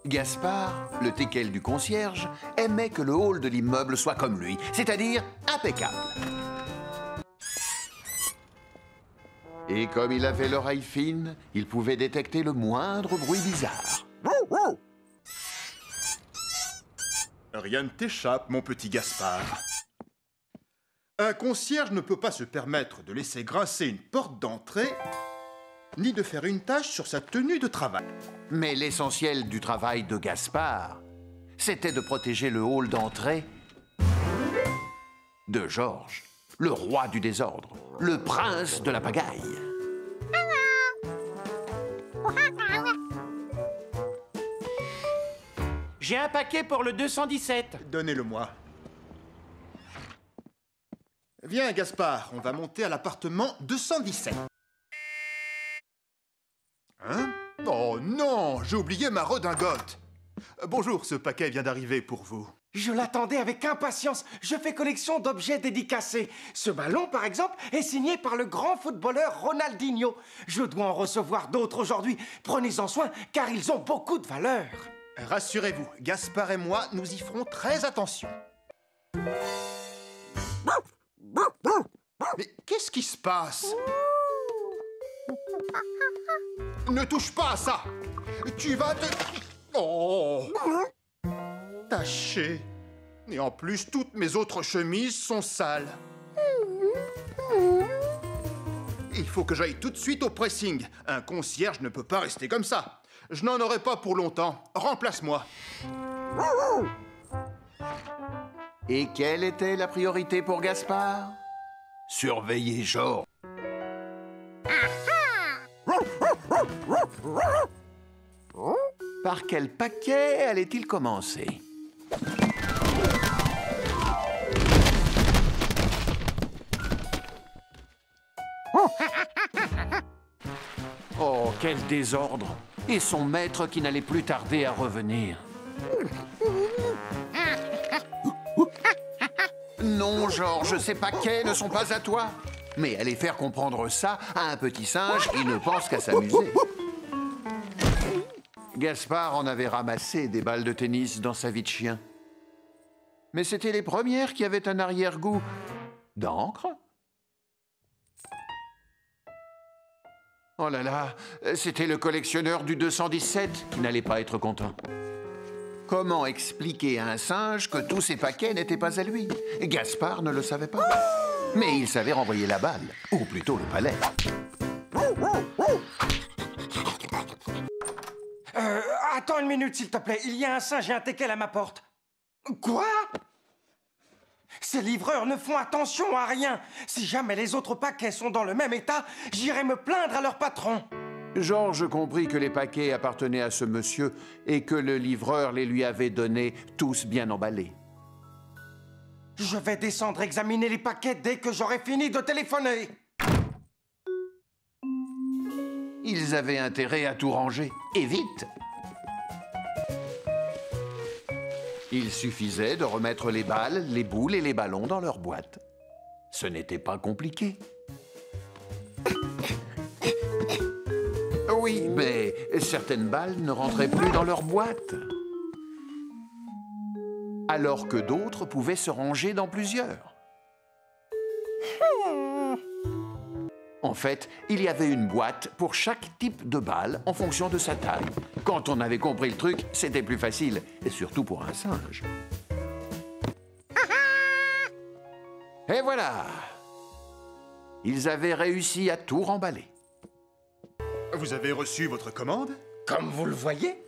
Gaspard, le teckel du concierge, aimait que le hall de l'immeuble soit comme lui, c'est-à-dire impeccable. Et comme il avait l'oreille fine, il pouvait détecter le moindre bruit bizarre. Rien ne t'échappe, mon petit Gaspard. Un concierge ne peut pas se permettre de laisser grincer une porte d'entrée, ni de faire une tache sur sa tenue de travail. Mais l'essentiel du travail de Gaspard, c'était de protéger le hall d'entrée de Georges, le roi du désordre, le prince de la pagaille. J'ai un paquet pour le 217. Donnez-le-moi. Viens, Gaspard, on va monter à l'appartement 217. Hein? Oh non, j'ai oublié ma redingote. Bonjour, ce paquet vient d'arriver pour vous. Je l'attendais avec impatience. Je fais collection d'objets dédicacés. Ce ballon, par exemple, est signé par le grand footballeur Ronaldinho. Je dois en recevoir d'autres aujourd'hui. Prenez-en soin, car ils ont beaucoup de valeur. Rassurez-vous, Gaspard et moi, nous y ferons très attention. Mais qu'est-ce qui se passe? Ne touche pas à ça! Tu vas te... Oh! Taché. Et en plus, toutes mes autres chemises sont sales. Il faut que j'aille tout de suite au pressing. Un concierge ne peut pas rester comme ça. Je n'en aurai pas pour longtemps. Remplace-moi. Et quelle était la priorité pour Gaspard? Surveiller Georges. Par quel paquet allait-il commencer? Oh, quel désordre! Et son maître qui n'allait plus tarder à revenir. Non, Georges, ces paquets ne sont pas à toi. Mais aller faire comprendre ça à un petit singe qui ne pense qu'à s'amuser. Gaspard en avait ramassé des balles de tennis dans sa vie de chien. Mais c'était les premières qui avaient un arrière-goût d'encre. Oh là là, c'était le collectionneur du 217 qui n'allait pas être content. Comment expliquer à un singe que tous ces paquets n'étaient pas à lui? Gaspard ne le savait pas. Mais il savait renvoyer la balle, ou plutôt le palais. Attends une minute, s'il te plaît. Il y a un singe et un teckel à ma porte. Quoi? Ces livreurs ne font attention à rien. Si jamais les autres paquets sont dans le même état, j'irai me plaindre à leur patron. Georges comprit que les paquets appartenaient à ce monsieur et que le livreur les lui avait donnés tous bien emballés. Je vais descendre examiner les paquets dès que j'aurai fini de téléphoner. Ils avaient intérêt à tout ranger, et vite. Il suffisait de remettre les balles, les boules et les ballons dans leur boîte. Ce n'était pas compliqué. Oui, mais certaines balles ne rentraient plus dans leur boîte. Alors que d'autres pouvaient se ranger dans plusieurs. En fait, il y avait une boîte pour chaque type de balle en fonction de sa taille. Quand on avait compris le truc, c'était plus facile, et surtout pour un singe. Et voilà! Ils avaient réussi à tout remballer. Vous avez reçu votre commande? Comme vous le voyez,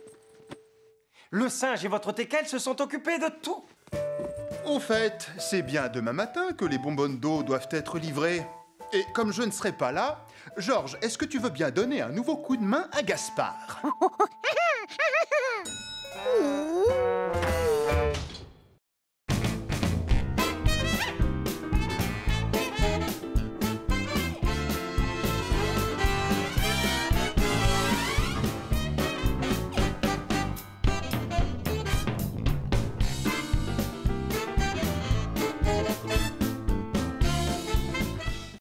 le singe et votre teckel se sont occupés de tout. Au fait, c'est bien demain matin que les bonbonnes d'eau doivent être livrées. Et comme je ne serai pas là, Georges, est-ce que tu veux bien donner un nouveau coup de main à Gaspard?